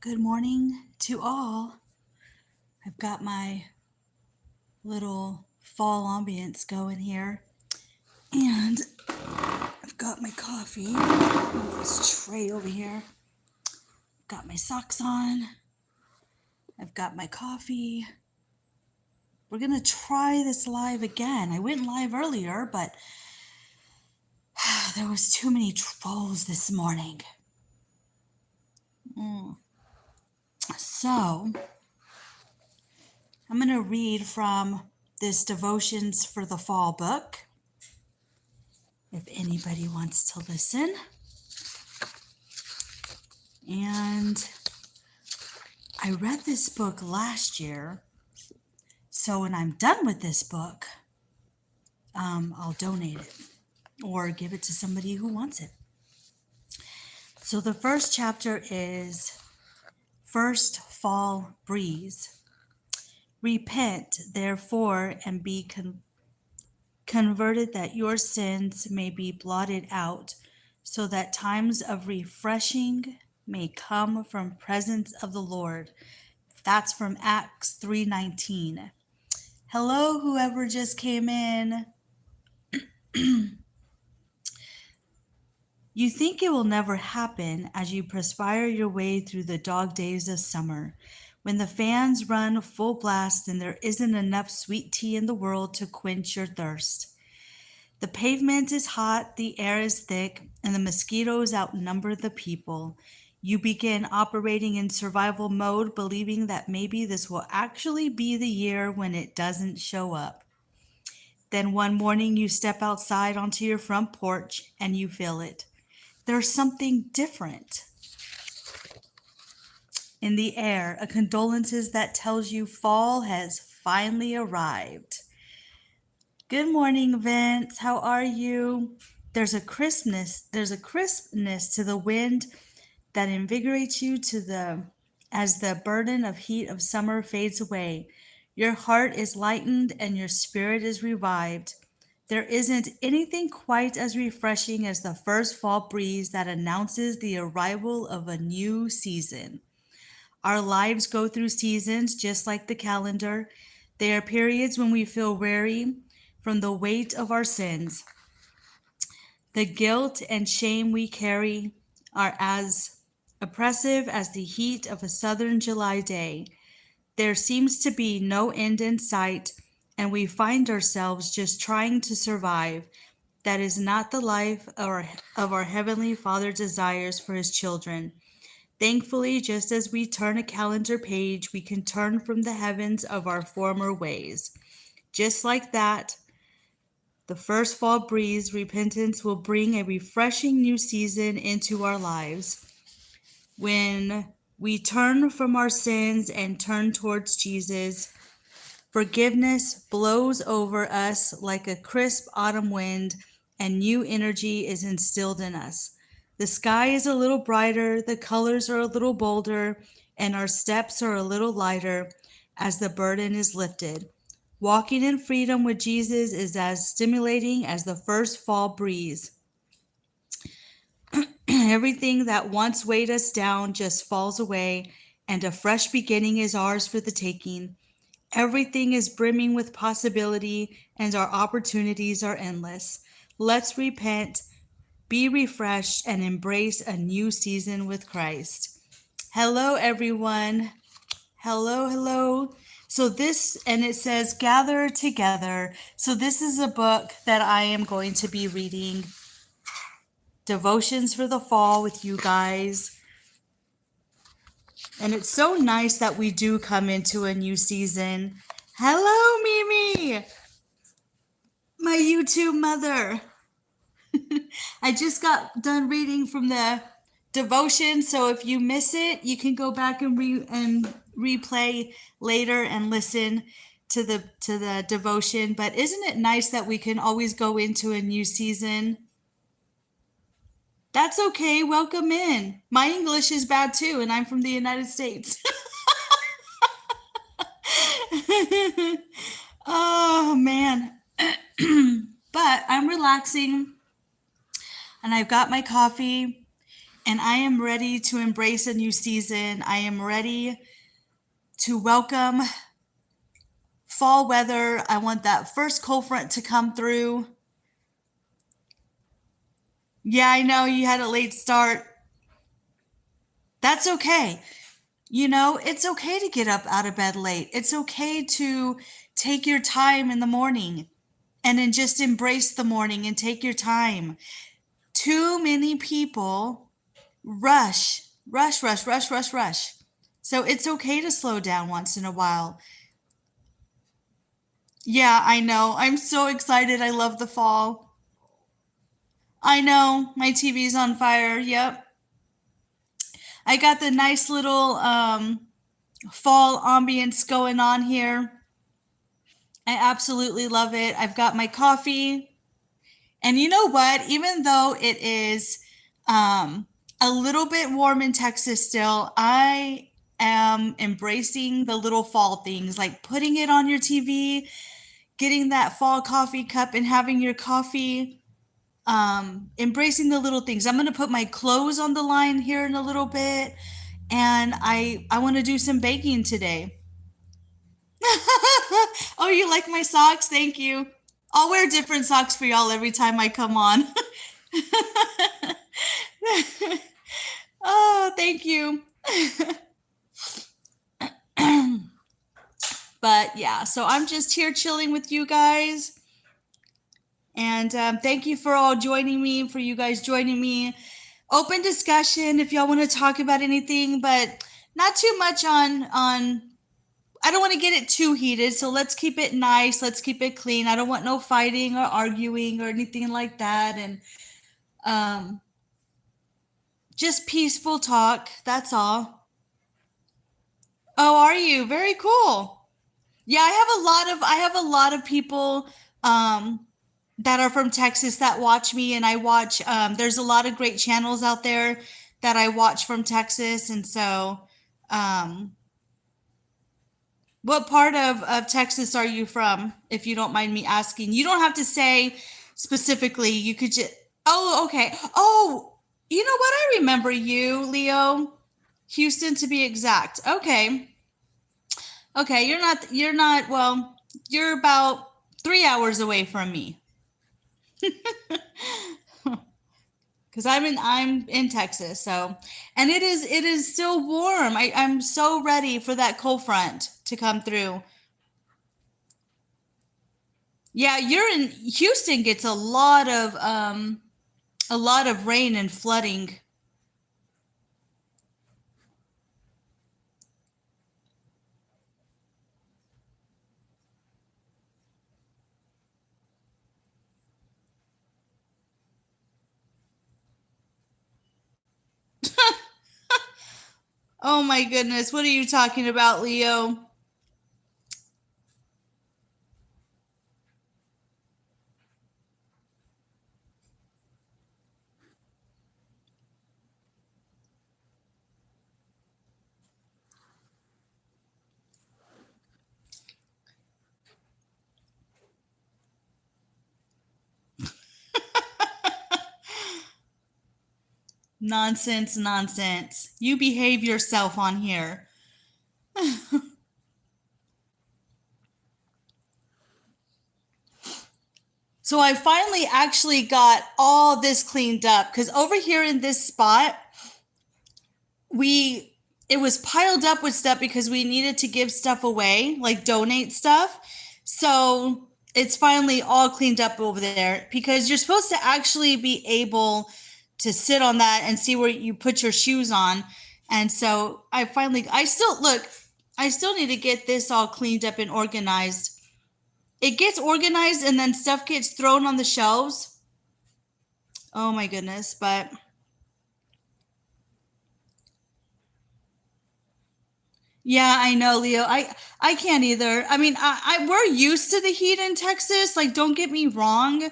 Good morning to all. I've got my little fall ambience going here, and I've got my coffee. Move this tray over here. Got my socks on. I've got my coffee. We're gonna try this live again. I went live earlier, but there was too many trolls this morning. So I'm gonna read from this Devotions for the Fall book, if anybody wants to listen. And I read this book last year, so when I'm done with this book, I'll donate it or give it to somebody who wants it. So the first chapter is First Fall Breeze. Repent, therefore, and be converted, that your sins may be blotted out, so that times of refreshing may come from presence of the Lord. That's from Acts 3:19. Hello, whoever just came in. You think it will never happen as you perspire your way through the dog days of summer, when the fans run full blast and there isn't enough sweet tea in the world to quench your thirst. The pavement is hot, the air is thick, and the mosquitoes outnumber the people. You begin operating in survival mode, believing that maybe this will actually be the year when it doesn't show up. Then one morning you step outside onto your front porch and you feel it. There's something different in the air, a condolences that tells you fall has finally arrived. Good morning, Vince. How are you? There's a crispness to the wind that invigorates you as the burden of heat of summer fades away. Your heart is lightened and your spirit is revived. There isn't anything quite as refreshing as the first fall breeze that announces the arrival of a new season. Our lives go through seasons just like the calendar. They are periods when we feel weary from the weight of our sins. The guilt and shame we carry are as oppressive as the heat of a southern July day. There seems to be no end in sight, and we find ourselves just trying to survive. That is not the life of our Heavenly Father desires for His children. Thankfully, just as we turn a calendar page, we can turn from the heavens of our former ways. Just like that, the first fall breeze, repentance, will bring a refreshing new season into our lives. When we turn from our sins and turn towards Jesus, forgiveness blows over us like a crisp autumn wind, and new energy is instilled in us. The sky is a little brighter, the colors are a little bolder, and our steps are a little lighter as the burden is lifted. Walking in freedom with Jesus is as stimulating as the first fall breeze. Everything that once weighed us down just falls away, and a fresh beginning is ours for the taking. Everything is brimming with possibility, and our opportunities are endless. Let's repent, be refreshed, and embrace a new season with Christ. Hello, everyone. Hello, hello. So it says gather together. So this is a book that I am going to be reading, Devotions for the Fall, with you guys. And it's so nice that we do come into a new season. Hello, Mimi, my YouTube mother. I just got done reading from the devotion, so if you miss it, you can go back and replay later and listen to the devotion. But isn't it nice that we can always go into a new season? That's okay. Welcome in. My English is bad too, and I'm from the United States. Oh, man. But I'm relaxing, and I've got my coffee, And I am ready to embrace a new season. I am ready to welcome fall weather. I want that first cold front to come through. Yeah, I know you had a late start. That's okay. You know, it's okay to get up out of bed late. It's okay to take your time in the morning and then just embrace the morning and take your time. Too many people rush, rush, rush, rush, rush, rush. So it's okay to slow down once in a while. Yeah, I know. I'm so excited. I love the fall. I know. My TV's on fire. Yep. I got the nice little fall ambience going on here. I absolutely love it. I've got my coffee. And you know what? Even though it is a little bit warm in Texas still, I am embracing the little fall things, like putting it on your TV, getting that fall coffee cup and having your coffee, embracing the little things. I'm going to put my clothes on the line here in a little bit, and I want to do some baking today. Oh, you like my socks? Thank you. I'll wear different socks for y'all every time I come on. Oh, thank you. But yeah, so I'm just here chilling with you guys. And thank you for all joining me, for you guys joining me. Open discussion if y'all want to talk about anything, but not too much on I don't want to get it too heated, so let's keep it nice. Let's keep it clean. I don't want no fighting or arguing or anything like that. And just peaceful talk. That's all. Oh, are you? Very cool. Yeah, I have a lot of people that are from Texas that watch me, and I watch. There's a lot of great channels out there that I watch from Texas, and so. What part of Texas are you from, if you don't mind me asking? You don't have to say specifically. You could just. Oh, okay. Oh, you know what? I remember you, Leo. Houston, to be exact. Okay. Okay, you're not, well, you're about 3 hours away from me. Because I'm in Texas, so, and it is still warm. I'm so ready for that cold front to come through. Yeah, you're in Houston gets a lot of rain and flooding. Oh my goodness, what are you talking about, Leo? Nonsense, nonsense. You behave yourself on here. So I finally actually got all this cleaned up because over here in this spot, it was piled up with stuff because we needed to give stuff away, like donate stuff. So it's finally all cleaned up over there because you're supposed to actually be able to sit on that and see where you put your shoes on. And so I still need to get this all cleaned up and organized. It gets organized and then stuff gets thrown on the shelves. Oh my goodness, but yeah, I know, Leo. I can't either. I mean, we're used to the heat in Texas. Like, don't get me wrong.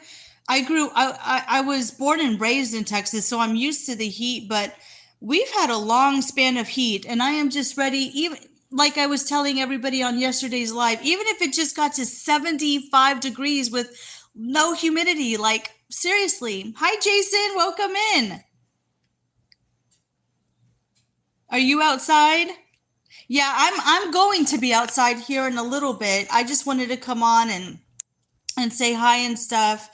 I was born and raised in Texas, so I'm used to the heat, but we've had a long span of heat, and I am just ready, even like I was telling everybody on yesterday's live, even if it just got to 75 degrees with no humidity, like seriously. Hi, Jason, welcome in. Are you outside? Yeah, I'm going to be outside here in a little bit. I just wanted to come on and say hi and stuff.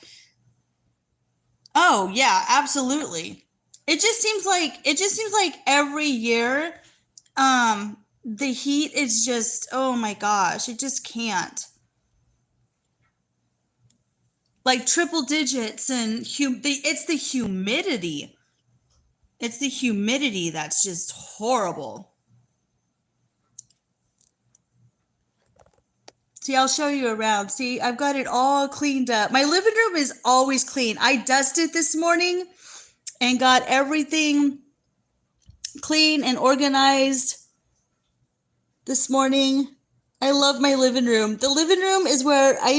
Oh, yeah, absolutely. It just seems like every year the heat is just, oh my gosh, it just can't. Like triple digits and it's the humidity. It's the humidity that's just horrible. See, I'll show you around. See, I've got it all cleaned up. My living room is always clean. I dusted this morning and got everything clean and organized this morning. I love my living room. The living room is where I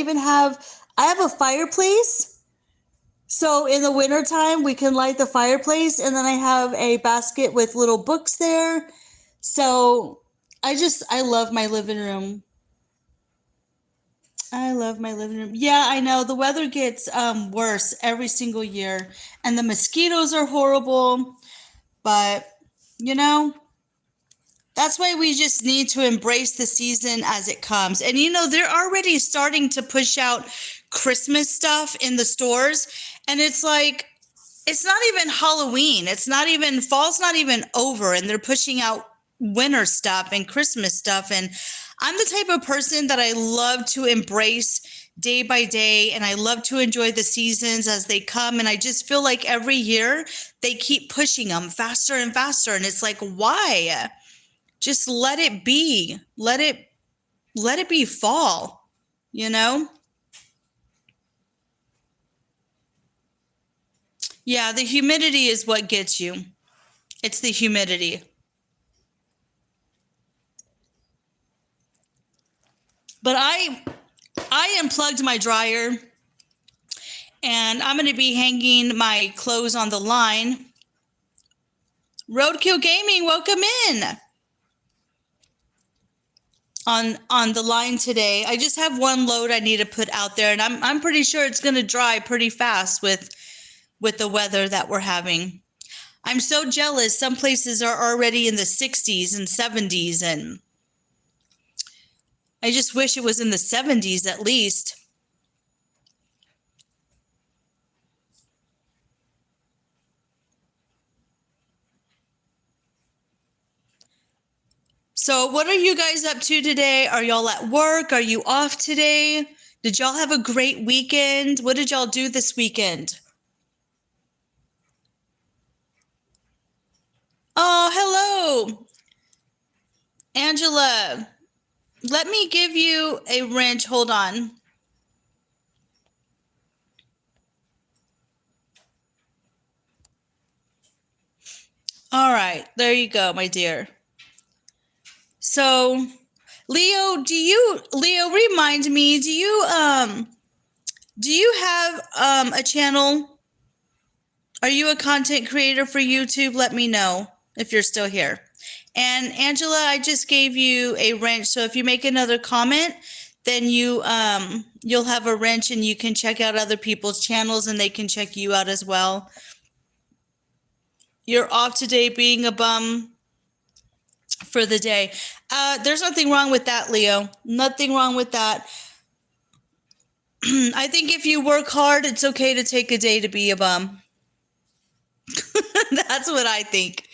have a fireplace. So in the wintertime, we can light the fireplace, and then I have a basket with little books there. So I love my living room. I love my living room. Yeah, I know. The weather gets worse every single year, and the mosquitoes are horrible. But, you know, that's why we just need to embrace the season as it comes. And, they're already starting to push out Christmas stuff in the stores. And it's like, it's not even Halloween. Fall's not even over. And they're pushing out winter stuff and Christmas stuff. And I'm the type of person that I love to embrace day by day, and I love to enjoy the seasons as they come. And I just feel like every year they keep pushing them faster and faster. And it's like, why? Just let it be. Let it be fall, you know? Yeah, the humidity is what gets you. It's the humidity. But I unplugged my dryer, and I'm going to be hanging my clothes on the line. Roadkill Gaming, welcome in. On the line today. I just have one load I need to put out there, and I'm pretty sure it's going to dry pretty fast with the weather that we're having. I'm so jealous. Some places are already in the 60s and 70s, and I just wish it was in the 70s at least. So what are you guys up to today? Are y'all at work? Are you off today? Did y'all have a great weekend? What did y'all do this weekend? Oh, hello, Angela. Let me give you a wrench. Hold on. All right, there you go, my dear. So, Leo, remind me, do you have a channel? Are you a content creator for YouTube? Let me know if you're still here. And Angela, I just gave you a wrench, so if you make another comment, then you'll have a wrench, and you can check out other people's channels, and they can check you out as well. You're off today being a bum for the day. There's nothing wrong with that, Leo. Nothing wrong with that. I think if you work hard, it's okay to take a day to be a bum. That's what I think.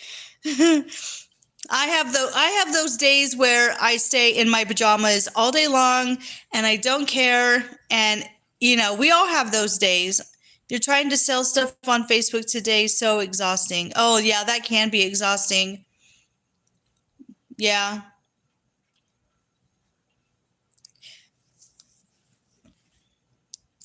I have those days where I stay in my pajamas all day long and I don't care. And, we all have those days. You're trying to sell stuff on Facebook today. So exhausting. Oh, yeah, that can be exhausting. Yeah.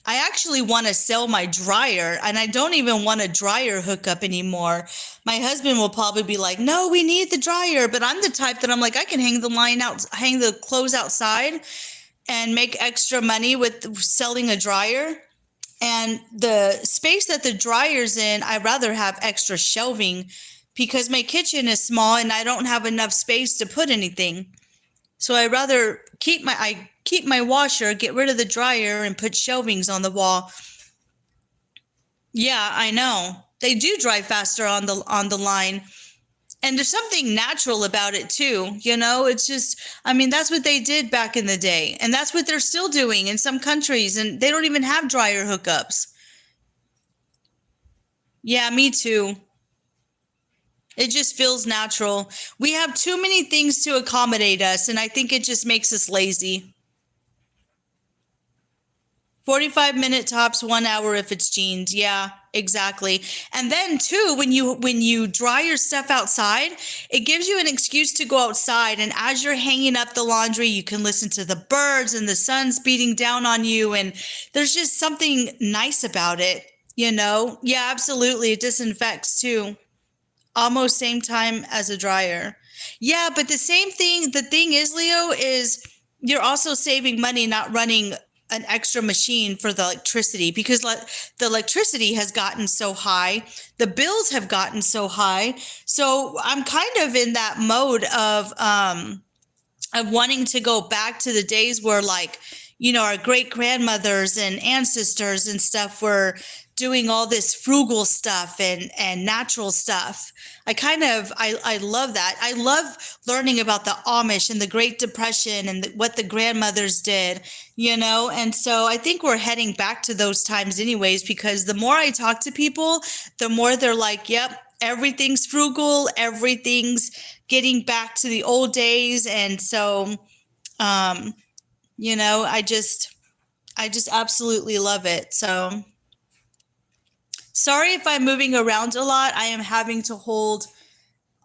I actually want to sell my dryer, and I don't even want a dryer hookup anymore. My husband will probably be like, no, we need the dryer. But I'm the type that I'm like, I can hang the clothes outside and make extra money with selling a dryer. And the space that the dryer's in, I'd rather have extra shelving because my kitchen is small and I don't have enough space to put anything. So I'd rather keep my washer, get rid of the dryer, and put shelvings on the wall. Yeah, I know. They do dry faster on the line. And there's something natural about it too, you know? It's just, I mean, that's what they did back in the day. And that's what they're still doing in some countries. And they don't even have dryer hookups. Yeah, me too. It just feels natural. We have too many things to accommodate us, and I think it just makes us lazy. 45-minute tops, 1 hour if it's jeans. Yeah, exactly. And then too, when you dry your stuff outside, it gives you an excuse to go outside. And as you're hanging up the laundry, you can listen to the birds and the sun's beating down on you. And there's just something nice about it, you know? Yeah, absolutely. It disinfects too. Almost same time as a dryer. Yeah, but the thing is, Leo, is you're also saving money not running an extra machine for the electricity because the electricity has gotten so high, the bills have gotten so high. So I'm kind of in that mode of wanting to go back to the days where, like, you know, our great grandmothers and ancestors and stuff were doing all this frugal stuff and natural stuff. I love that. I love learning about the Amish and the Great Depression and what the grandmothers did, you know? And so I think we're heading back to those times anyways, because the more I talk to people, the more they're like, yep, everything's frugal, everything's getting back to the old days. And so, um, you know, I just absolutely love it. So sorry if I'm moving around a lot. I am having to hold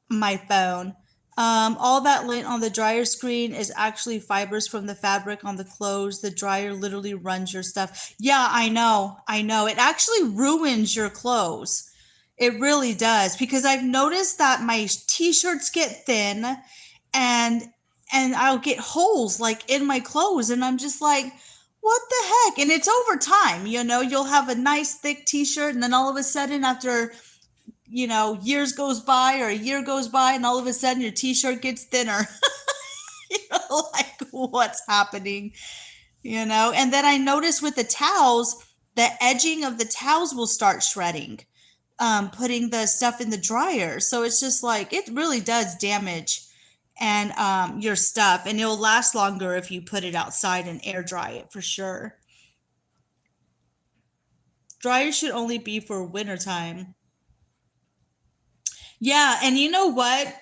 my phone. All that lint on the dryer screen is actually fibers from the fabric on the clothes. The dryer literally runs your stuff. Yeah, I know. I know. It actually ruins your clothes. It really does, because I've noticed that my t-shirts get thin and I'll get holes like in my clothes and I'm just like, what the heck? And it's over time, you know, you'll have a nice thick t-shirt and then all of a sudden after, you know, years goes by or a year goes by and all of a sudden your t-shirt gets thinner. You know, like what's happening, you know? And then I notice with the towels, the edging of the towels will start shredding, putting the stuff in the dryer. So it's just like, it really does damage and your stuff, and it'll last longer if you put it outside and air dry it for sure. Dryer should only be for wintertime. Yeah, and you know what,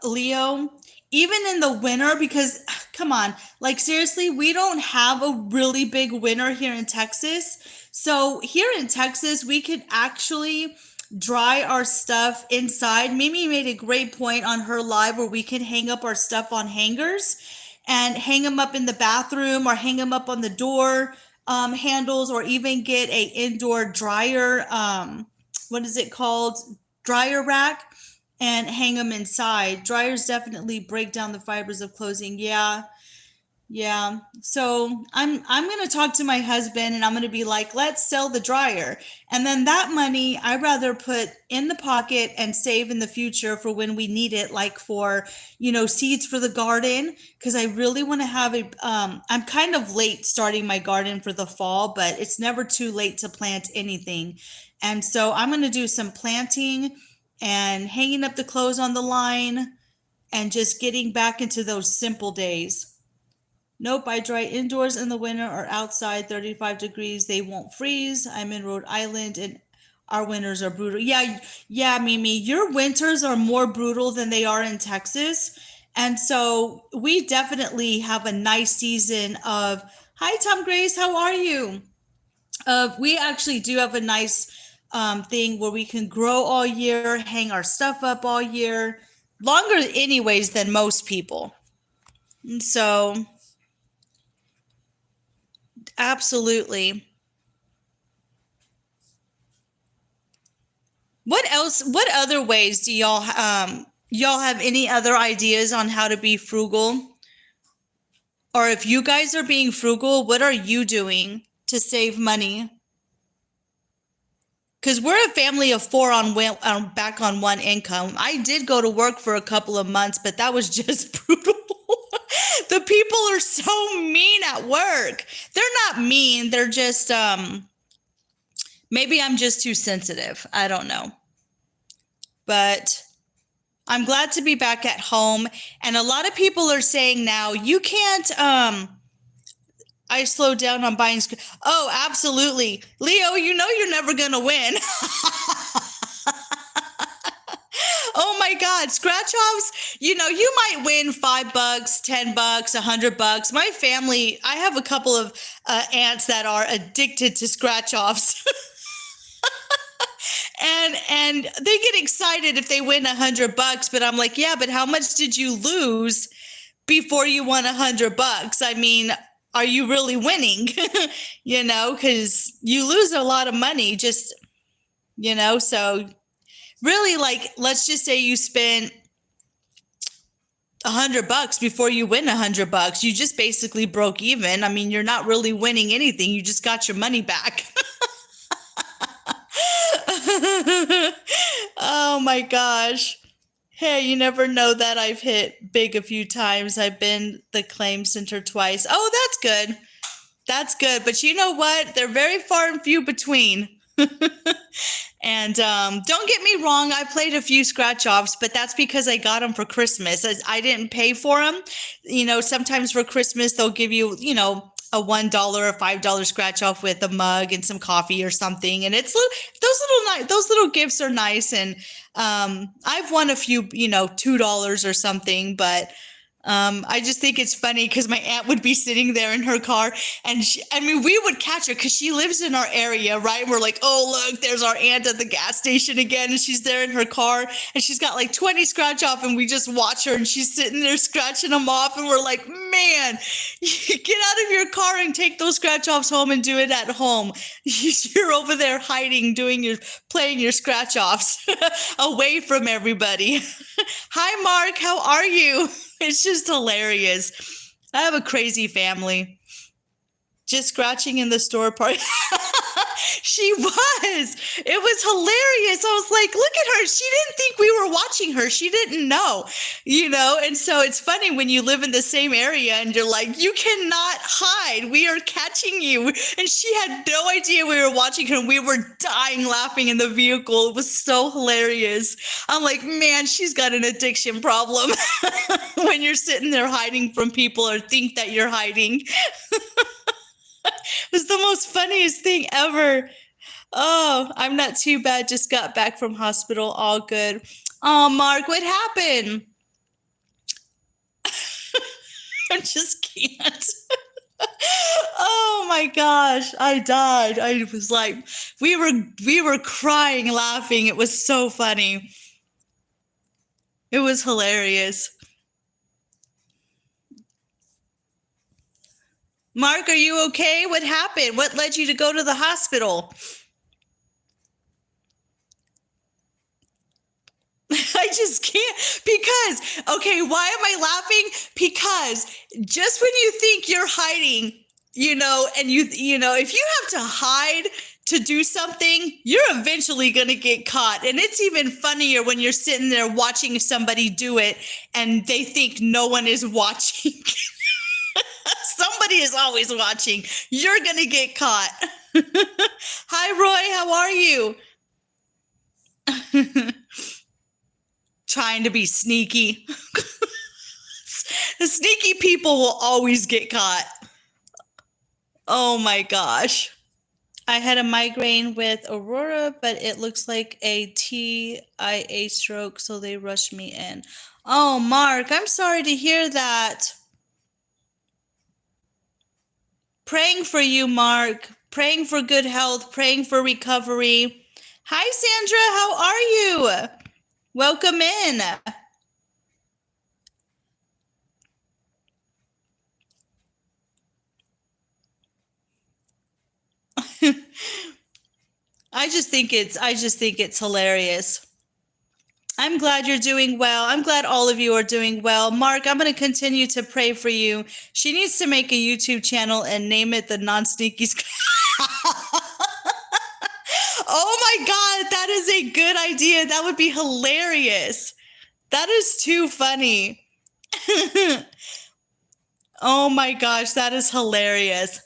Leo, even in the winter, because come on, like seriously, we don't have a really big winter here in Texas. So here in Texas, we could actually dry our stuff inside. Mimi made a great point on her live where we can hang up our stuff on hangers and hang them up in the bathroom or hang them up on the door handles, or even get a indoor dryer. What is it called? Dryer rack, and hang them inside. Dryers definitely break down the fibers of clothing. Yeah. Yeah. So I'm gonna talk to my husband and I'm gonna be like, let's sell the dryer. And then that money I'd rather put in the pocket and save in the future for when we need it, like for, you know, seeds for the garden. Cause I really want to have I'm kind of late starting my garden for the fall, but it's never too late to plant anything. And so I'm gonna do some planting and hanging up the clothes on the line and just getting back into those simple days. Nope, I dry indoors in the winter or outside 35 degrees. They won't freeze. I'm in Rhode Island and our winters are brutal. Yeah, yeah, Mimi, your winters are more brutal than they are in Texas. And so we definitely have a nice season of, hi, Tom Grace, how are you? We actually do have a nice thing where we can grow all year, hang our stuff up all year, longer anyways than most people. And so absolutely. What else? What other ways do y'all have any other ideas on how to be frugal? Or if you guys are being frugal, what are you doing to save money? Because we're a family of four back on one income. I did go to work for a couple of months, but that was just brutal. The people are so mean at work. They're not mean. They're just maybe I'm just too sensitive. I don't know. But I'm glad to be back at home. And a lot of people are saying now you can't I slowed down on buying. Oh, absolutely. Leo, you know you're never going to win. Oh my God, scratch offs. You know, you might win $5, $10, $100. My family, I have a couple of aunts that are addicted to scratch offs. And they get excited if they win $100, but I'm like, yeah, but how much did you lose before you won $100? I mean, are you really winning? You know, because you lose a lot of money just, you know, so really, like, let's just say you spent $100 before you win $100. You just basically broke even. I mean, you're not really winning anything. You just got your money back. Oh my gosh. Hey, you never know that I've hit big a few times. I've been the claim center twice. Oh, that's good. That's good. But you know what? They're very far and few between. And don't get me wrong, I played a few scratch offs, but that's because I got them for Christmas. I didn't pay for them. You know, sometimes for Christmas, they'll give you, you know, a $1 or $5 scratch off with a mug and some coffee or something. And it's those little gifts are nice. And I've won a few, you know, $2 or something, but I just think it's funny because my aunt would be sitting there in her car and I mean, we would catch her because she lives in our area, right? And we're like, oh, look, there's our aunt at the gas station again. And she's there in her car and she's got like 20 scratch off and we just watch her and she's sitting there scratching them off. And we're like, man, get out of your car and take those scratch offs home and do it at home. You're over there hiding, playing your scratch offs away from everybody. Hi, Mark. How are you? It's just hilarious. I have a crazy family. Just scratching in the store part. She was. It was hilarious. I was like, look at her. She didn't think we were watching her. She didn't know, you know? And so it's funny when you live in the same area and you're like, you cannot hide. We are catching you. And she had no idea we were watching her. And we were dying laughing in the vehicle. It was so hilarious. I'm like, man, she's got an addiction problem when you're sitting there hiding from people or think that you're hiding. It was the most funniest thing ever. Oh, I'm not too bad. Just got back from hospital. All good. Oh, Mark, what happened? I just can't. Oh my gosh, I died. I was like, we were crying, laughing. It was so funny. It was hilarious. Mark, are you okay? What happened? What led you to go to the hospital? I just can't because, okay, why am I laughing? Because just when you think you're hiding, you know, and you know, if you have to hide to do something, you're eventually going to get caught. And it's even funnier when you're sitting there watching somebody do it and they think no one is watching. Somebody is always watching. You're going to get caught. Hi, Roy. How are you? Trying to be sneaky. The sneaky people will always get caught. Oh my gosh. I had a migraine with Aurora, but it looks like a TIA stroke, so they rushed me in. Oh, Mark, I'm sorry to hear that. Praying for you, Mark. Praying for good health, praying for recovery. Hi, Sandra. How are you? Welcome in. I just think it's hilarious. I'm glad you're doing well. I'm glad all of you are doing well. Mark, I'm going to continue to pray for you. She needs to make a YouTube channel and name it the Non-Sneaky Oh my God, that is a good idea. That would be hilarious. That is too funny. Oh my gosh, that is hilarious.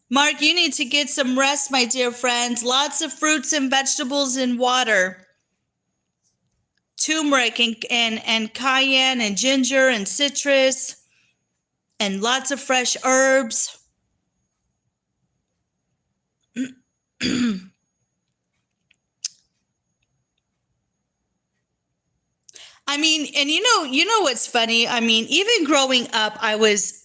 Mark, you need to get some rest, my dear friends. Lots of fruits and vegetables and water. Turmeric and cayenne and ginger and citrus and lots of fresh herbs. I mean, and you know what's funny? I mean, even growing up, I was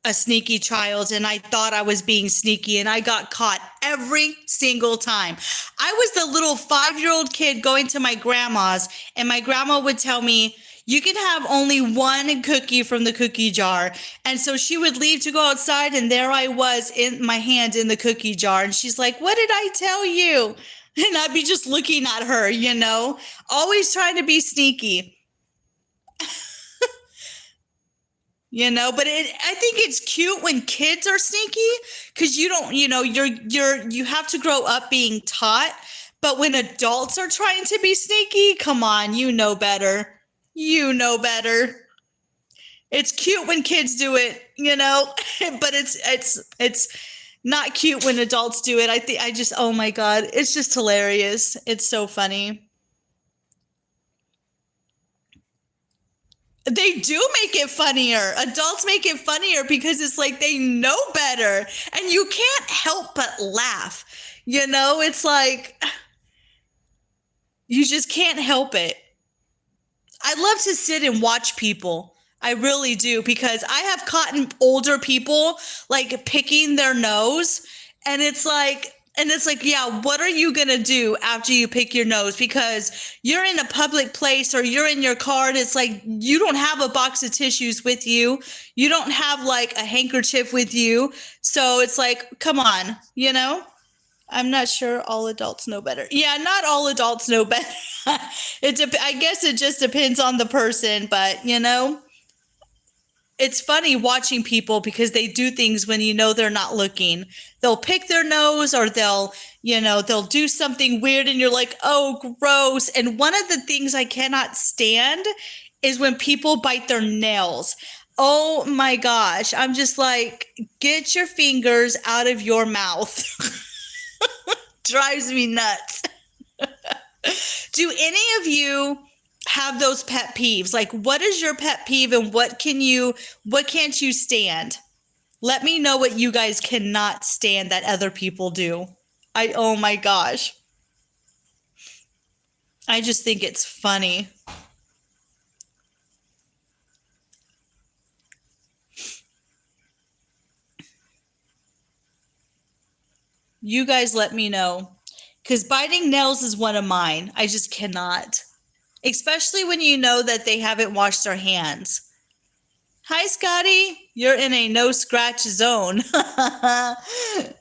a sneaky child and I thought I was being sneaky and I got caught every single time. I was the little 5-year-old kid going to my grandma's and my grandma would tell me, you can have only one cookie from the cookie jar. And so she would leave to go outside and there I was in my hand in the cookie jar. And she's like, what did I tell you? And I'd be just looking at her, always trying to be sneaky, but I think it's cute when kids are sneaky because you don't, you have to grow up being taught. But when adults are trying to be sneaky, come on, you know better. You know better. It's cute when kids do it, but it's not cute when adults do it. Oh my God, it's just hilarious. It's so funny. They do make it funnier. Adults make it funnier because it's like they know better and you can't help but laugh. It's like you just can't help it. I love to sit and watch people. I really do, because I have caught older people like picking their nose and it's like, yeah, what are you going to do after you pick your nose? Because you're in a public place or you're in your car and it's like you don't have a box of tissues with you. You don't have like a handkerchief with you. So it's like, come on, I'm not sure all adults know better. Yeah, not all adults know better. I guess it just depends on the person, but it's funny watching people because they do things when they're not looking. They'll pick their nose or they'll do something weird and you're like, oh, gross. And one of the things I cannot stand is when people bite their nails. Oh my gosh. I'm just like, get your fingers out of your mouth. Drives me nuts. Do any of you have those pet peeves? Like, what is your pet peeve and what can't you stand? Let me know what you guys cannot stand that other people do. Oh my gosh. I just think it's funny. You guys let me know. Because biting nails is one of mine. I just cannot. Especially when you know that they haven't washed their hands. Hi, Scotty. You're in a no scratch zone.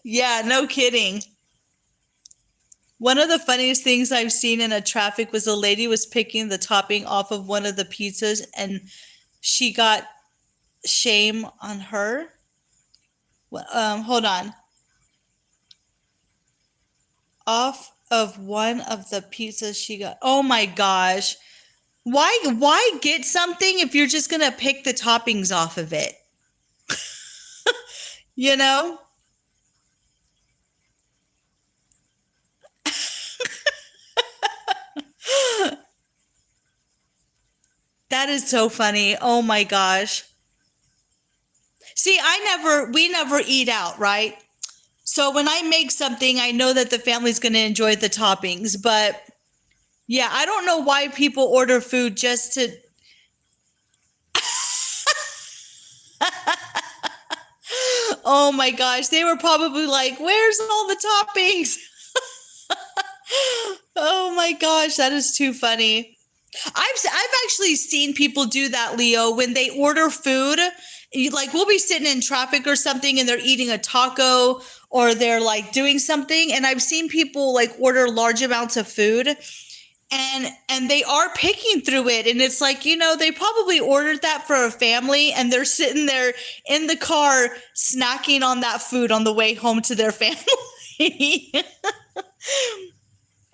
Yeah, no kidding. One of the funniest things I've seen in a traffic was a lady was picking the topping off of one of the pizzas and she got shame on her. Hold on. Off of one of the pizzas she got. Oh my gosh. Why get something if you're just going to pick the toppings off of it? That is so funny. Oh my gosh. See, we never eat out, right? So when I make something, I know that the family's going to enjoy the toppings, but yeah, I don't know why people order food just to. Oh my gosh, they were probably like, where's all the toppings? Oh my gosh, that is too funny. I've actually seen people do that, Leo, when they order food. Like we'll be sitting in traffic or something and they're eating a taco or they're like doing something. And I've seen people like order large amounts of food and they are picking through it. And it's like, they probably ordered that for a family and they're sitting there in the car snacking on that food on the way home to their family.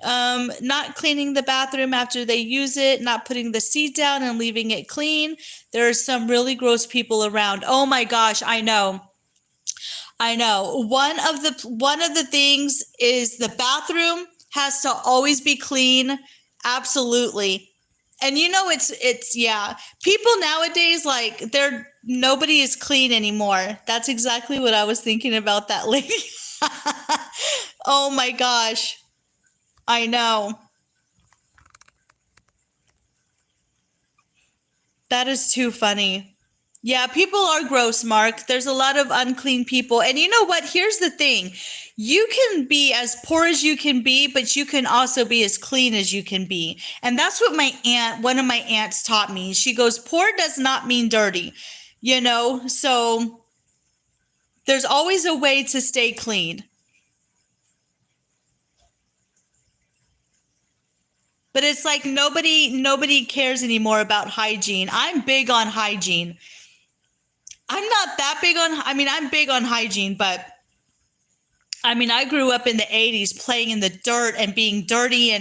Not cleaning the bathroom after they use it, not putting the seat down and leaving it clean. There are some really gross people around. Oh my gosh, I know. I know. One of the things is the bathroom has to always be clean. Absolutely. And it's yeah. People nowadays, like, they're nobody is clean anymore. That's exactly what I was thinking about that lady. Oh my gosh. I know. That is too funny. Yeah, people are gross, Mark. There's a lot of unclean people. And you know what? Here's the thing. You can be as poor as you can be, but you can also be as clean as you can be. And that's what one of my aunts taught me. She goes, poor does not mean dirty, So there's always a way to stay clean. But it's like nobody cares anymore about hygiene. I'm big on hygiene. I'm not that big on, I mean, I'm big on hygiene, but I mean, I grew up in the 80s playing in the dirt and being dirty,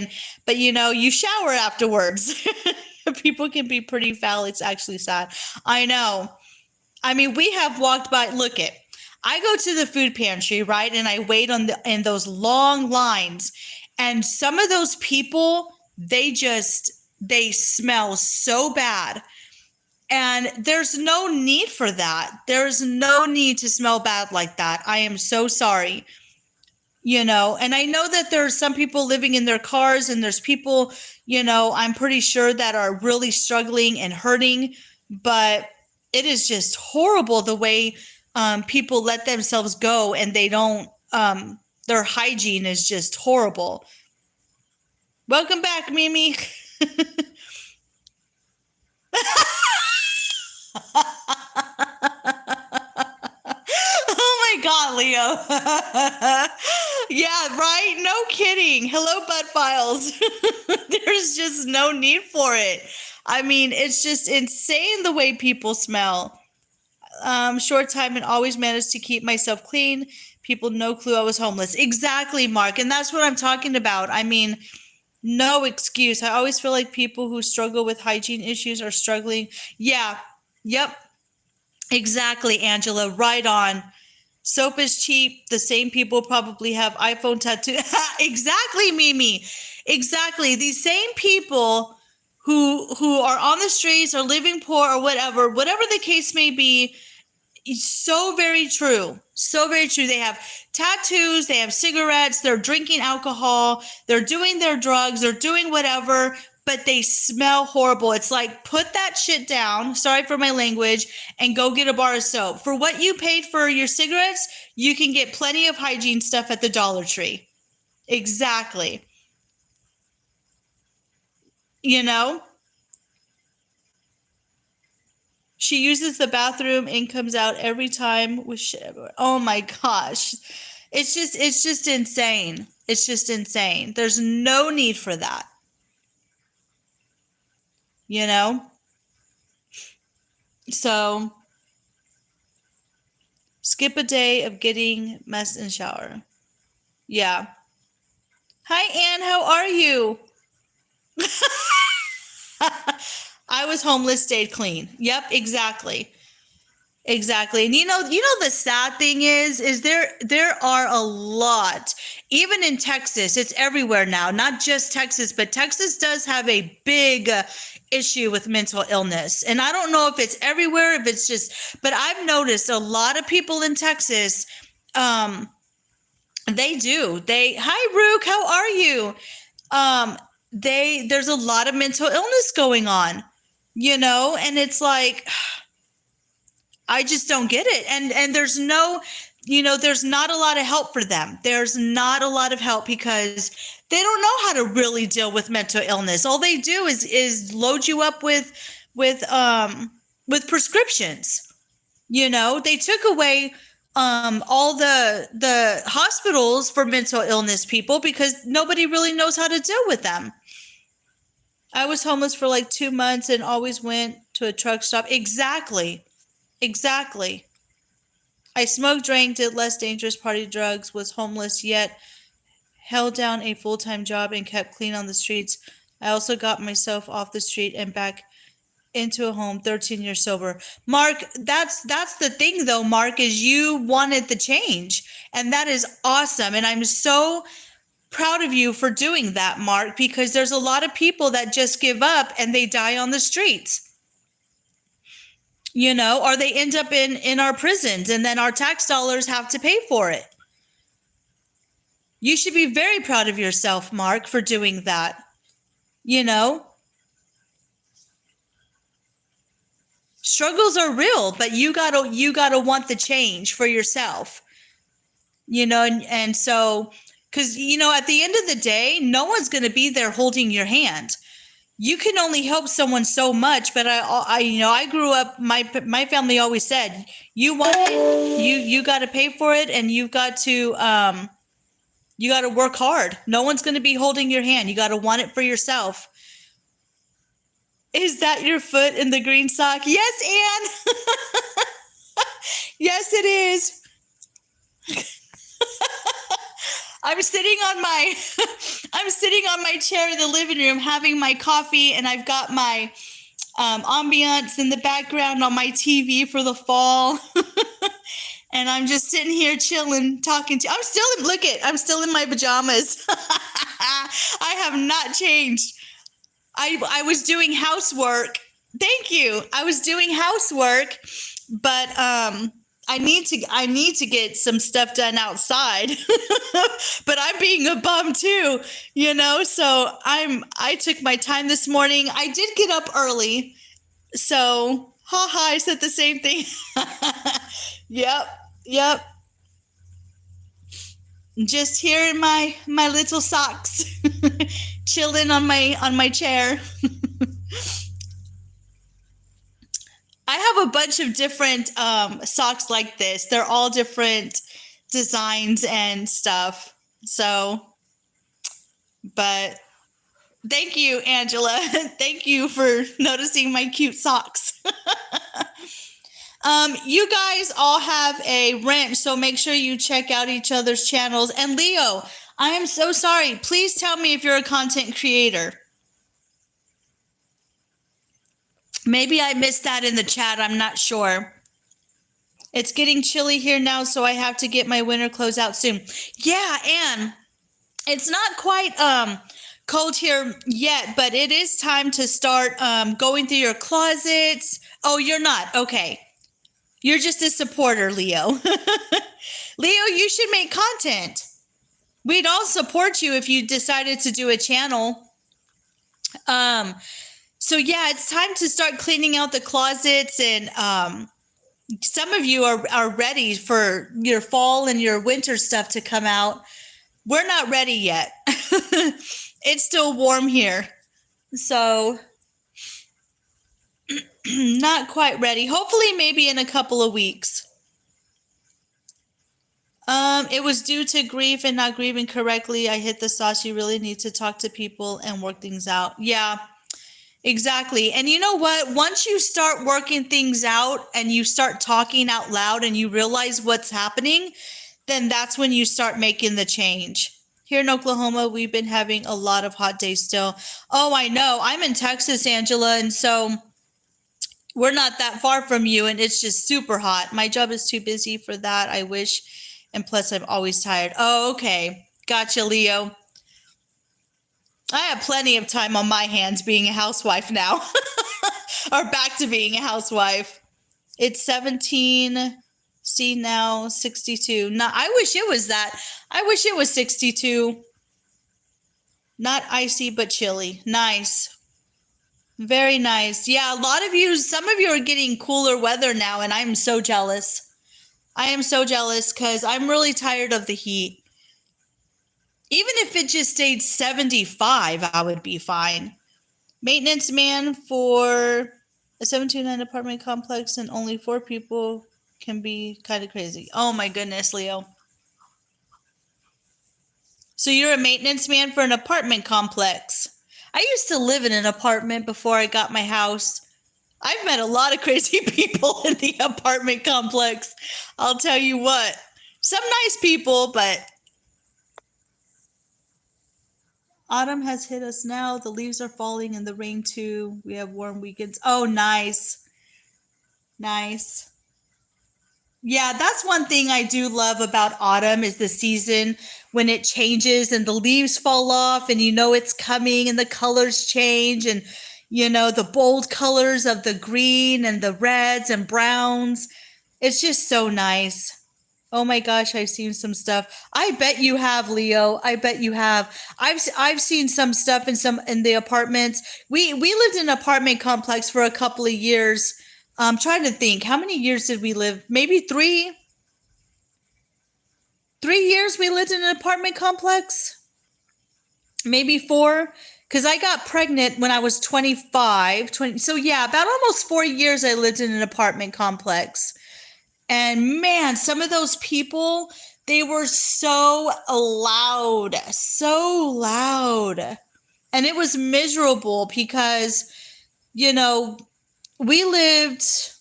but you shower afterwards. People can be pretty foul. It's actually sad. I know. I mean, we have walked by, look it. I go to the food pantry, right? And I wait in those long lines. And some of those people, they smell so bad. And there's no need for that. There's no need to smell bad like that. I am so sorry. And I know that there's some people living in their cars, and there's people, I'm pretty sure, that are really struggling and hurting, but it is just horrible the way people let themselves go, and they don't, their hygiene is just horrible. Welcome back, Mimi. Oh my God, Leo. Yeah, right? No kidding. Hello, Bud Files. There's just no need for it. I mean, it's just insane the way people smell. Short time and always managed to keep myself clean. People no clue I was homeless. Exactly, Mark. And that's what I'm talking about. I mean, no excuse. I always feel like people who struggle with hygiene issues are struggling. Yeah. Yep. Exactly, Angela. Right on. Soap is cheap. The same people probably have iPhone tattoo. Exactly, Mimi. Exactly. These same people who are on the streets or living poor or whatever the case may be. So very true. So very true. They have tattoos, they have cigarettes, they're drinking alcohol, they're doing their drugs, they're doing whatever, but they smell horrible. It's like, put that shit down, sorry for my language, and go get a bar of soap. For what you paid for your cigarettes, you can get plenty of hygiene stuff at the Dollar Tree. Exactly. You know? She uses the bathroom and comes out every time with shit everywhere. Oh my gosh. It's just insane. It's just insane. There's no need for that. You know? So skip a day of getting messed in shower. Yeah. Hi Anne, how are you? I was homeless, stayed clean. Yep, exactly. Exactly. And the sad thing is there are a lot, even in Texas, it's everywhere now, not just Texas, but Texas does have a big issue with mental illness. And I don't know if it's everywhere, if it's just, but I've noticed a lot of people in Texas, um, they do. Hi Rook, how are you? Um, there's a lot of mental illness going on, and it's like, I just don't get it. And there's there's not a lot of help for them. There's not a lot of help because they don't know how to really deal with mental illness. All they do is load you up with prescriptions. They took away all the hospitals for mental illness people because nobody really knows how to deal with them. I was homeless for like 2 months and always went to a truck stop. Exactly. Exactly. I smoked, drank, did less dangerous party drugs, was homeless, yet held down a full-time job and kept clean on the streets. I also got myself off the street and back into a home, 13 years sober. Mark, that's the thing though, Mark, is you wanted the change. And that is awesome. And I'm so proud of you for doing that, Mark, because there's a lot of people that just give up and they die on the streets. You know, or they end up in our prisons and then our tax dollars have to pay for it. You should be very proud of yourself, Mark, for doing that. You know, struggles are real, but you gotta want the change for yourself. You know, and so, because you know, at the end of the day, no one's gonna be there holding your hand. You can only help someone so much, but I grew up. My family always said, "You want it, you got to pay for it, and you got to work hard. No one's going to be holding your hand. You got to want it for yourself." Is that your foot in the green sock? Yes, Anne. Yes, it is. I'm sitting on my chair in the living room having my coffee, and I've got my ambiance in the background on my TV for the fall. And I'm just sitting here chilling, talking to you. I'm still in my pajamas. I have not changed. I was doing housework. Thank you. I was doing housework, but I need to get some stuff done outside. But I'm being a bum too, you know. So I took my time this morning. I did get up early. So I said the same thing. Yep. Just here in my little socks, chilling on my chair. I have a bunch of different socks like this. They're all different designs and stuff. So, but thank you, Angela. Thank you for noticing my cute socks. You guys all have a wrench, so make sure you check out each other's channels. And Leo, I am so sorry. Please tell me if you're a content creator. Maybe I missed that in the chat. I'm not sure. It's getting chilly here now, so I have to get my winter clothes out soon. Yeah, and it's not quite cold here yet, but it is time to start going through your closets. Oh, you're not? Okay. You're just a supporter, Leo. Leo, you should make content. We'd all support you if you decided to do a channel. So yeah, it's time to start cleaning out the closets, and some of you are ready for your fall and your winter stuff to come out. We're not ready yet. It's still warm here. So not quite ready. Hopefully maybe in a couple of weeks. It was due to grief and not grieving correctly. I hit the sauce. You really need to talk to people and work things out. Yeah, exactly. And you know what? Once you start working things out and you start talking out loud and you realize what's happening, then that's when you start making the change. Here in Oklahoma, we've been having a lot of hot days still. Oh, I know. I'm in Texas, Angela, and so we're not that far from you, and it's just super hot. My job is too busy for that, I wish. And plus, I'm always tired. Oh, okay. Gotcha, Leo. I have plenty of time on my hands being a housewife now. Or back to being a housewife. It's 17. See now, 62. No, I wish it was that. I wish it was 62. Not icy, but chilly. Nice. Very nice. Yeah, some of you are getting cooler weather now, and I'm so jealous. I am so jealous because I'm really tired of the heat. Even if it just stayed 75, I would be fine. Maintenance man for a 729 apartment complex, and only 4 people can be kind of crazy. Oh my goodness, Leo. So you're a maintenance man for an apartment complex. I used to live in an apartment before I got my house. I've met a lot of crazy people in the apartment complex. I'll tell you what. Some nice people, but Autumn has hit us now. The leaves are falling and the rain too. We have warm weekends. Oh, nice. Nice. Yeah, that's one thing I do love about autumn is the season when it changes and the leaves fall off and you know it's coming and the colors change and the bold colors of the green and the reds and browns. It's just so nice. Oh my gosh, I've seen some stuff. I bet you have, Leo. I bet you have. I've seen some stuff in the apartments. We lived in an apartment complex for a couple of years. I'm trying to think. How many years did we live? Maybe 3. 3 years we lived in an apartment complex. Maybe 4. Because I got pregnant when I was 25. 20, so yeah, about almost 4 years I lived in an apartment complex. And man, some of those people, they were so loud, so loud. And it was miserable because, we lived,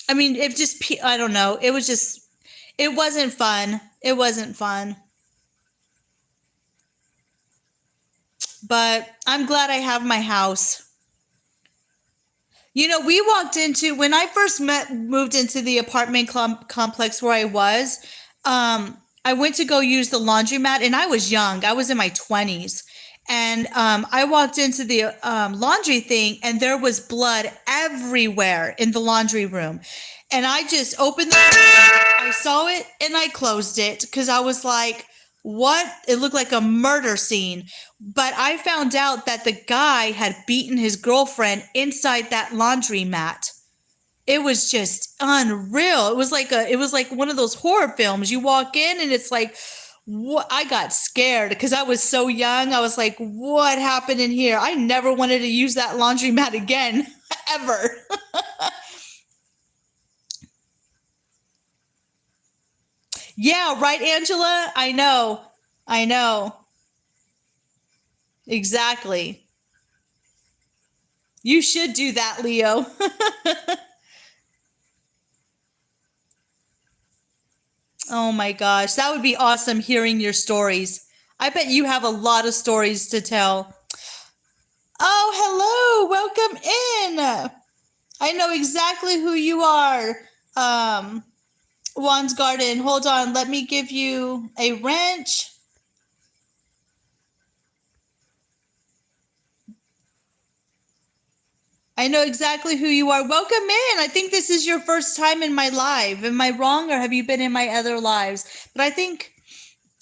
I don't know. It wasn't fun. It wasn't fun. But I'm glad I have my house. We walked into, when I first moved into the apartment complex where I was, I went to go use the laundromat and I was young. I was in my 20s. And I walked into the laundry thing and there was blood everywhere in the laundry room. And I just opened the I saw it and I closed it because I was like, what? It looked like a murder scene. But I found out that the guy had beaten his girlfriend inside that laundromat. It was just unreal. It was like one of those horror films. You walk in and it's like, what? I got scared because I was so young. I was like, what happened in here? I never wanted to use that laundromat again, ever. Yeah, right, Angela? I know. I know. Exactly. You should do that, Leo. Oh my gosh, that would be awesome hearing your stories. I bet you have a lot of stories to tell. Oh, hello, welcome in. I know exactly who you are. Juan's Garden. Hold on, let me give you a wrench. I know exactly who you are. Welcome in. I think this is your first time in my live. Am I wrong, or have you been in my other lives? But I think,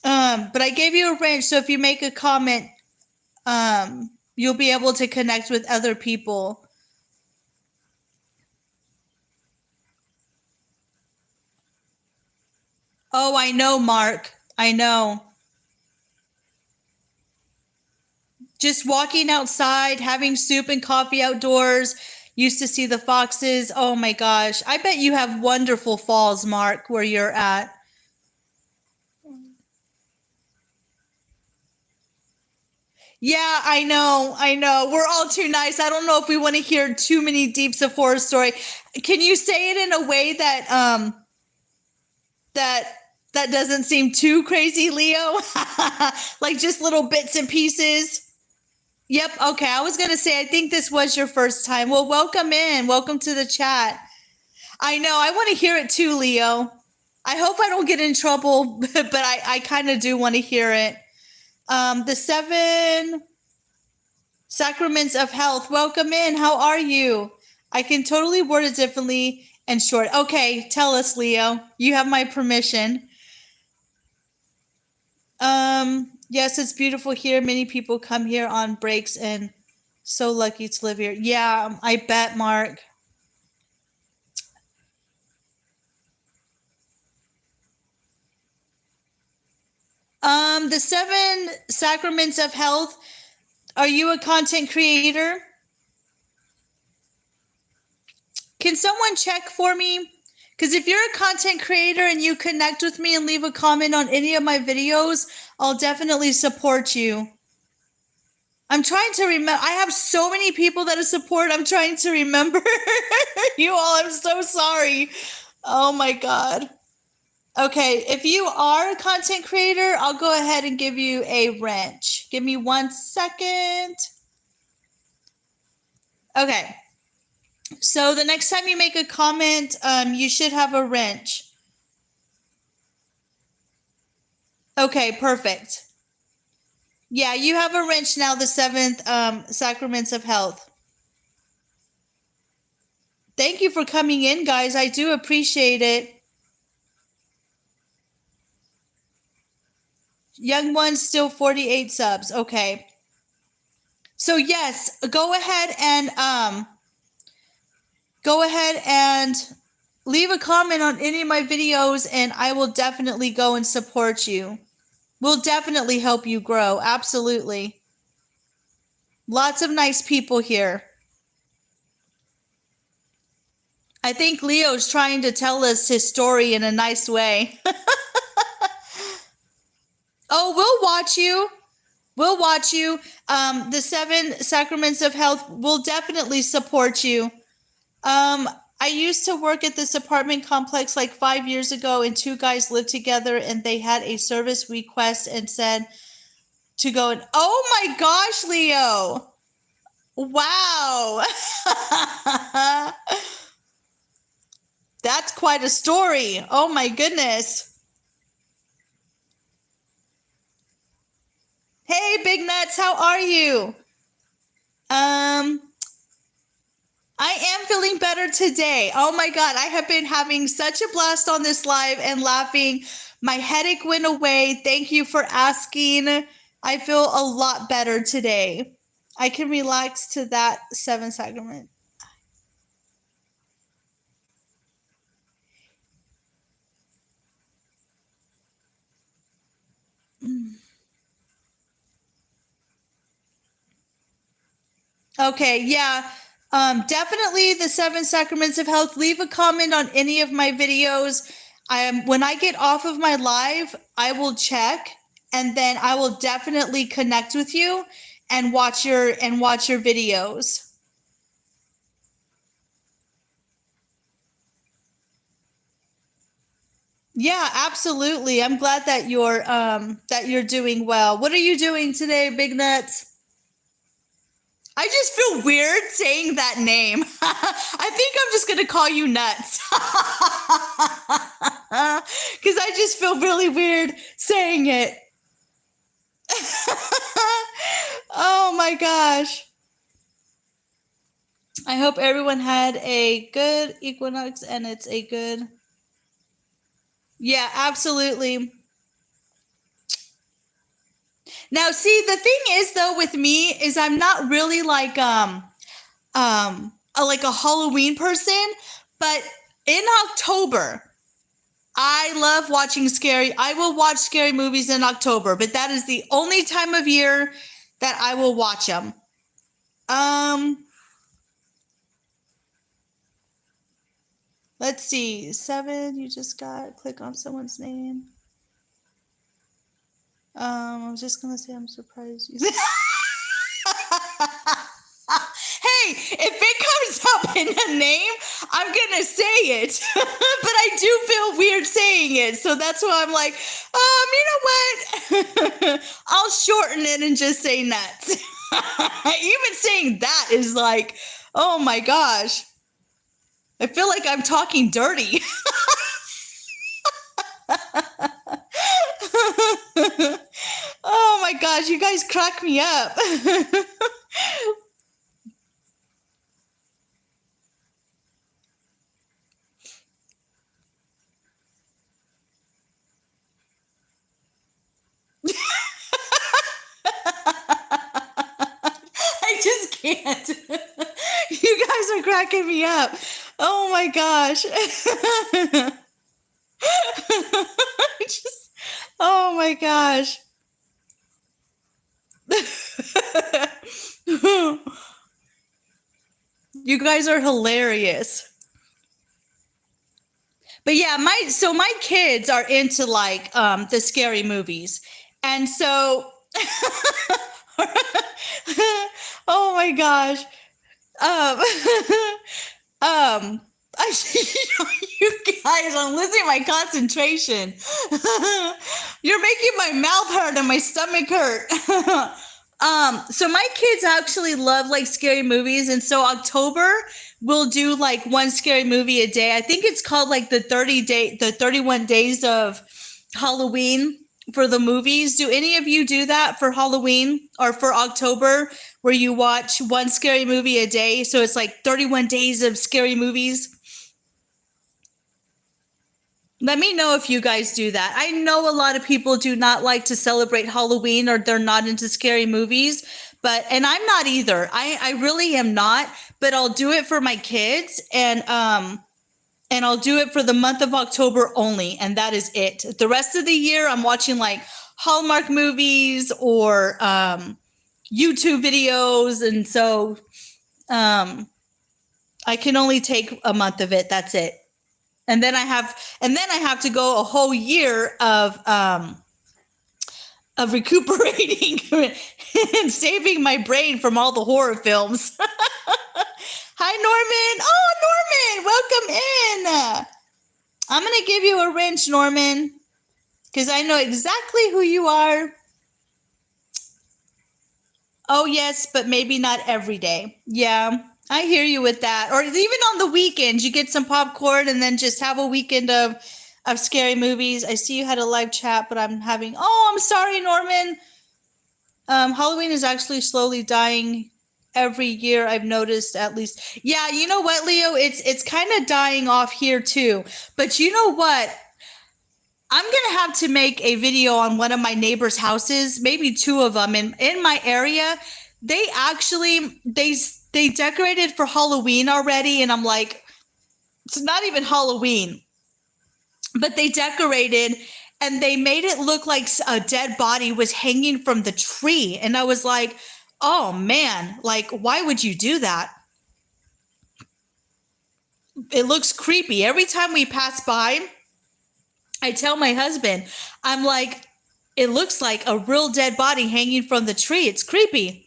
but I gave you a wrench, so if you make a comment, you'll be able to connect with other people. Oh, I know, Mark. I know. Just walking outside, having soup and coffee outdoors. Used to see the foxes. Oh my gosh. I bet you have wonderful falls, Mark, where you're at. Yeah, I know. I know. We're all too nice. I don't know if we want to hear too many deeps of horror story. Can you say it in a way that that doesn't seem too crazy, Leo? Like just little bits and pieces. Yep. Okay. I was going to say, I think this was your first time. Well, welcome in. Welcome to the chat. I know. I want to hear it too, Leo. I hope I don't get in trouble, but I kind of do want to hear it. The 7 sacraments of health. Welcome in. How are you? I can totally word it differently and short. Okay. Tell us, Leo. You have my permission. Yes, it's beautiful here. Many people come here on breaks and so lucky to live here. Yeah, I bet, Mark. The 7 sacraments of health. Are you a content creator? Can someone check for me? Because if you're a content creator and you connect with me and leave a comment on any of my videos, I'll definitely support you. I'm trying to remember. I have so many people that I support. I'm trying to remember you all. I'm so sorry. Oh my God. Okay, if you are a content creator, I'll go ahead and give you a wrench. Give me 1 second. Okay. So the next time you make a comment, you should have a wrench. Okay, perfect. Yeah, you have a wrench now, the 7th Sacraments of Health. Thank you for coming in, guys. I do appreciate it. Young one, still 48 subs. Okay. So yes, go ahead and leave a comment on any of my videos and I will definitely go and support you. We'll definitely help you grow. Absolutely. Lots of nice people here. I think Leo's trying to tell us his story in a nice way. Oh, we'll watch you. We'll watch you. The 7 Sacraments of Health will definitely support you. I used to work at this apartment complex like 5 years ago, and 2 guys lived together, and they had a service request and said to go and, oh my gosh, Leo. Wow. That's quite a story. Oh my goodness. Hey, Big Nuts, how are you? I am feeling better today. Oh my God, I have been having such a blast on this live and laughing. My headache went away. Thank you for asking. I feel a lot better today. I can relax to that 7 Sacrament. Okay, yeah. Definitely the 7 Sacraments of Health. Leave a comment on any of my videos. When I get off of my live, I will check and then I will definitely connect with you and watch your videos. Yeah, absolutely. I'm glad that you're doing well. What are you doing today, Big Nuts? I just feel weird saying that name. I think I'm just going to call you Nuts. Because I just feel really weird saying it. Oh my gosh. I hope everyone had a good equinox and it's a good... Yeah, absolutely. Now, see, the thing is, though, with me is I'm not really like a Halloween person, but in October, I love watching I will watch scary movies in October, but that is the only time of year that I will watch them. Let's see. 7, you just got, click on someone's name. I was just going to say I'm surprised you... Hey, if it comes up in a name, I'm going to say it. But I do feel weird saying it. So that's why I'm like, you know what? I'll shorten it and just say Nuts. Even saying that is like, oh my gosh. I feel like I'm talking dirty. Oh my gosh, you guys crack me up. I just can't. You guys are cracking me up. Oh my gosh. Oh my gosh. You guys are hilarious. But yeah, my kids are into like the scary movies. And so oh my gosh. You guys, I'm losing my concentration. You're making my mouth hurt and my stomach hurt. So my kids actually love like scary movies, and so October we'll do like one scary movie a day. I think it's called like the 31 days of Halloween for the movies. Do any of you do that for Halloween or for October, where you watch one scary movie a day? So it's like 31 days of scary movies. Let me know if you guys do that. I know a lot of people do not like to celebrate Halloween, or they're not into scary movies, and I'm not either. I really am not, but I'll do it for my kids, and I'll do it for the month of October only, and that is it. The rest of the year I'm watching like Hallmark movies or YouTube videos, and so I can only take a month of it. That's it. And then I have to go a whole year of recuperating and saving my brain from all the horror films. Hi, Norman. Oh, Norman, welcome in. I'm going to give you a wrench, Norman, because I know exactly who you are. Oh, yes, but maybe not every day. Yeah. I hear you with that. Or even on the weekends, you get some popcorn and then just have a weekend of scary movies. I see you had a live chat, but I'm sorry, Norman. Halloween is actually slowly dying every year, I've noticed, at least. Yeah, you know what, Leo? It's kind of dying off here too. But you know what? I'm going to have to make a video on one of my neighbors' houses, maybe two of them in my area. They actually, they decorated for Halloween already, and I'm like, it's not even Halloween, but they decorated and they made it look like a dead body was hanging from the tree. And I was like, oh man, like, why would you do that? It looks creepy. Every time we pass by, I tell my husband, I'm like, it looks like a real dead body hanging from the tree. It's creepy.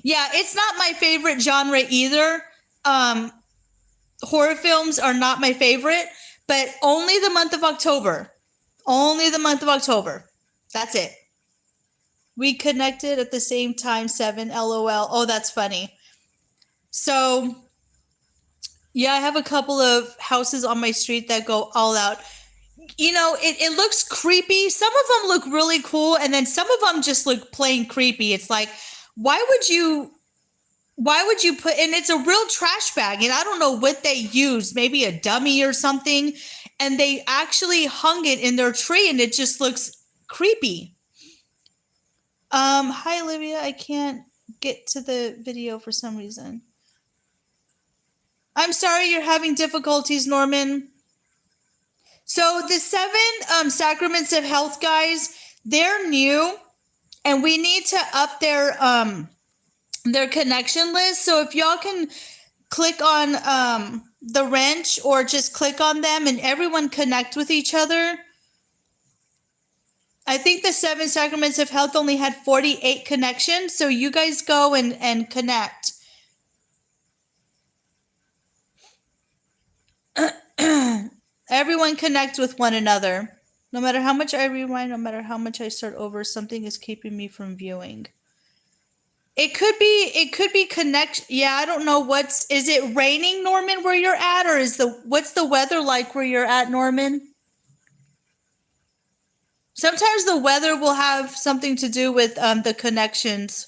Yeah, it's not my favorite genre either. Horror films are not my favorite, but only the month of October. Only the month of October. That's it. We connected at the same time, 7, LOL. Oh, that's funny. So, yeah, I have a couple of houses on my street that go all out. You know, it looks creepy. Some of them look really cool, and then some of them just look plain creepy. It's like, why would you put, and it's a real trash bag, and I don't know what they used, maybe a dummy or something, and they actually hung it in their tree, and it just looks creepy. Hi, Olivia. I can't get to the video for some reason. I'm sorry you're having difficulties, Norman. So the 7 sacraments of health, guys, they're new, and we need to up their connection list. So if y'all can click on the wrench, or just click on them and everyone connect with each other. I think the 7 sacraments of health only had 48 connections, so you guys go and connect. Everyone connect with one another. No matter how much I rewind, no matter how much I start over, something is keeping me from viewing. It could be connect. Yeah, I don't know is it raining, Norman, where you're at, or what's the weather like where you're at, Norman? Sometimes the weather will have something to do with the connections.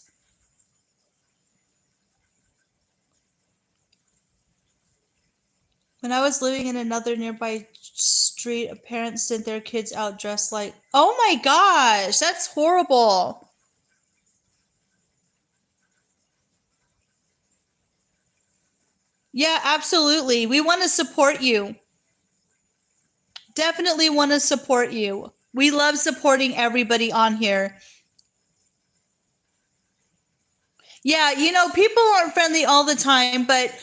When I was living in another nearby street, a parent sent their kids out dressed like, oh my gosh, that's horrible. Yeah, absolutely. We want to support you. Definitely want to support you. We love supporting everybody on here. Yeah, you know, people aren't friendly all the time, but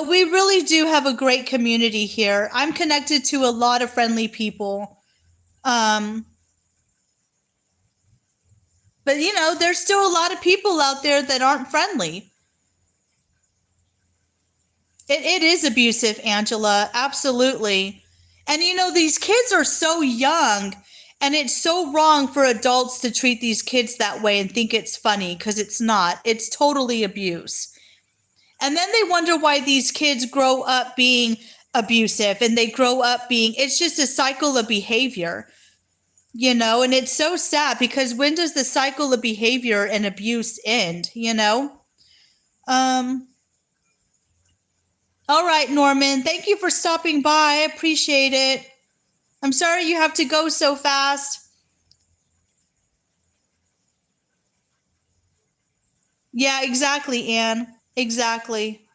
we really do have a great community here. I'm connected to a lot of friendly people. But you know, there's still a lot of people out there that aren't friendly. It is abusive, Angela. Absolutely. And these kids are so young, and it's so wrong for adults to treat these kids that way and think it's funny, because it's not. It's totally abuse. And then they wonder why these kids grow up being abusive, and they grow up being, it's just a cycle of behavior, and it's so sad, because when does the cycle of behavior and abuse end? Um, All right, Norman. Thank you for stopping by. I appreciate it. I'm sorry you have to go so fast. Yeah, exactly, Anne. Exactly.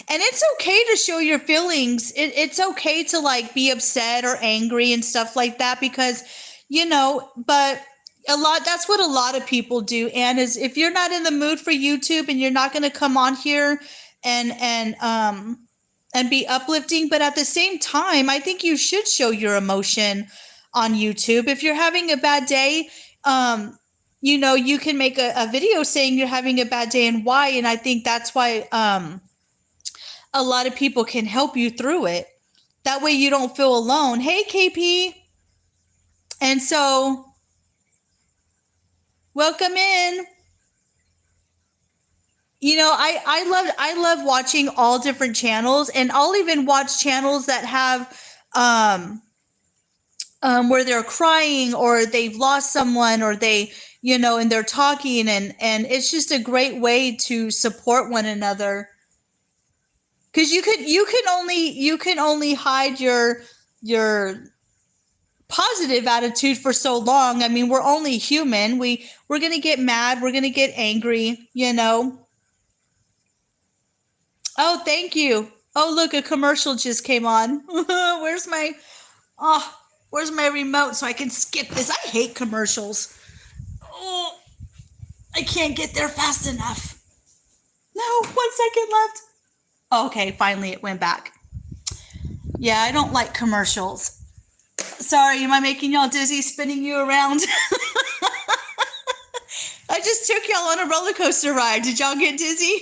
And it's okay to show your feelings. It's okay to like be upset or angry and stuff like that, because, but that's what a lot of people do. And is, if you're not in the mood for YouTube and you're not going to come on here and be uplifting, but at the same time, I think you should show your emotion on YouTube. If you're having a bad day, you can make a video saying you're having a bad day and why. And I think that's why a lot of people can help you through it. That way you don't feel alone. Hey, KP. And so, welcome in. I love watching all different channels, and I'll even watch channels that have where they're crying, or they've lost someone, or they, and they're talking, and it's just a great way to support one another. Because you can only hide your positive attitude for so long. I mean, we're only human. We're gonna get mad. We're gonna get angry. Oh, thank you. Oh, look, a commercial just came on. Where's my oh, where's my remote so I can skip this? I hate commercials. Oh, I can't get there fast enough. No, 1 second left. Okay, finally it went back. Yeah, I don't like commercials. Sorry, am I making y'all dizzy, spinning you around? I just took y'all on a roller coaster ride. Did y'all get dizzy?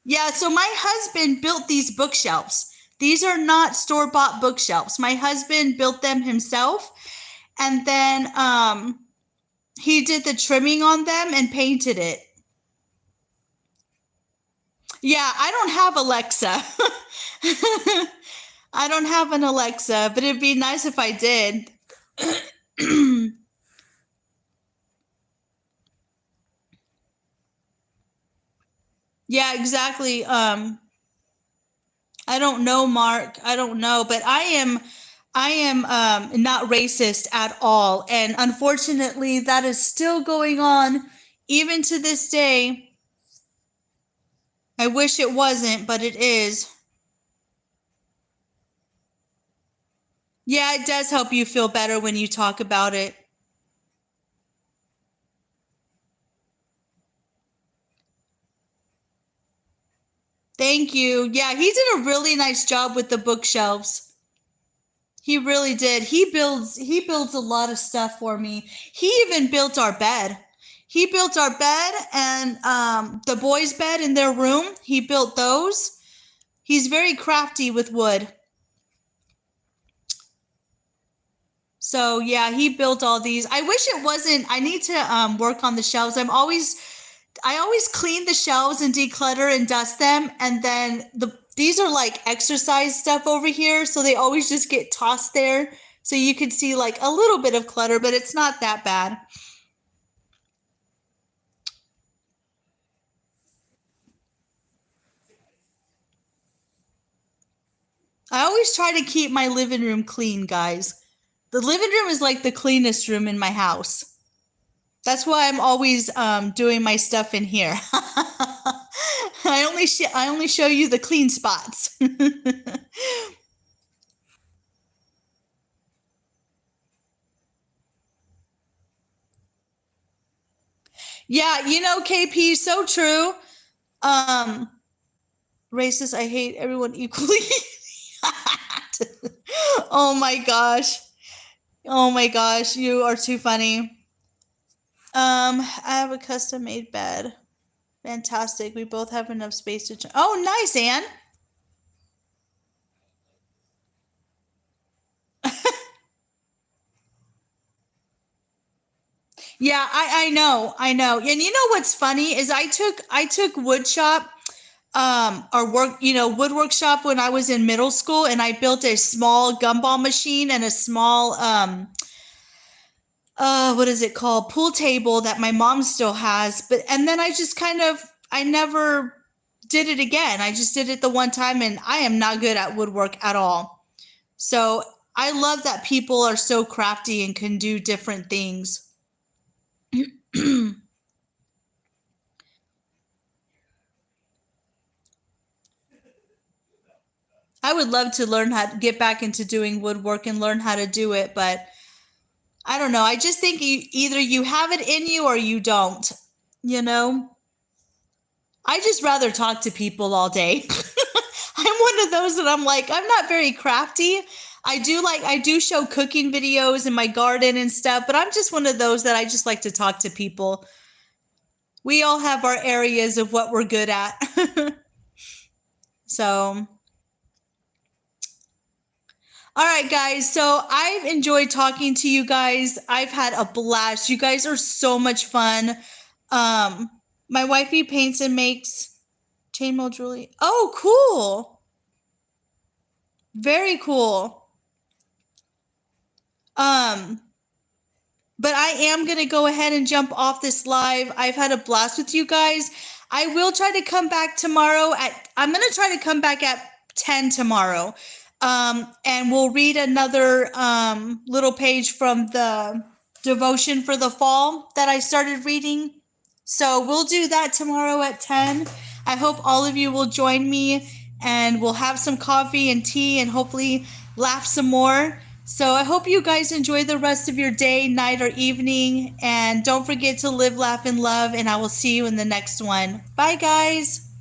Yeah, so my husband built these bookshelves. These are not store-bought bookshelves. My husband built them himself, and then he did the trimming on them and painted it. Yeah, I don't have Alexa. I don't have an Alexa, but it'd be nice if I did. Yeah, exactly. I don't know, Mark. I don't know, but I am not racist at all, and unfortunately, that is still going on even to this day. I wish it wasn't, but it is. Yeah, it does help you feel better when you talk about it. Thank you. Yeah, he did a really nice job with the bookshelves. He really did. He builds a lot of stuff for me. He even built our bed. He built our bed and the boys' bed in their room. He built those. He's very crafty with wood. So yeah, he built all these. I wish it wasn't. I need to work on the shelves. I always clean the shelves and declutter and dust them, and then these are like exercise stuff over here, so they always just get tossed there. So you can see like a little bit of clutter, but it's not that bad. I always try to keep my living room clean, guys. The living room is like the cleanest room in my house. That's why I'm always doing my stuff in here. I only show you the clean spots. Yeah, KP, so true. Um, Racist, I hate everyone equally. Oh my gosh. Oh my gosh, you are too funny. I have a custom made bed. Fantastic. We both have enough space to. Oh, nice, Anne. Yeah, I know. And you know what's funny is I took wood shop or work, woodwork shop when I was in middle school, and I built a small gumball machine and a small what is it called, pool table that my mom still has. But and then I just I never did it again. I just did it the one time, and I am not good at woodwork at all. So I love that people are so crafty and can do different things. I would love to learn how to get back into doing woodwork and learn how to do it, but I don't know. I just think either you have it in you or you don't. You know, I just rather talk to people all day. I'm one of those that I'm like, I'm not very crafty. I do show cooking videos in my garden and stuff, but I'm just one of those that I just like to talk to people. We all have our areas of what we're good at. So, all right, guys. So I've enjoyed talking to you guys. I've had a blast. You guys are so much fun. My wifey paints and makes chainmail jewelry. Oh, cool. Very cool. Um, but I am going to go ahead and jump off this live. I've had a blast with you guys. I will try to come back tomorrow I'm going to try to come back at 10 tomorrow. And we'll read another little page from the devotion for the fall that I started reading. So we'll do that tomorrow at 10. I hope all of you will join me, and we'll have some coffee and tea and hopefully laugh some more. So I hope you guys enjoy the rest of your day, night, or evening. And don't forget to live, laugh, and love. And I will see you in the next one. Bye, guys.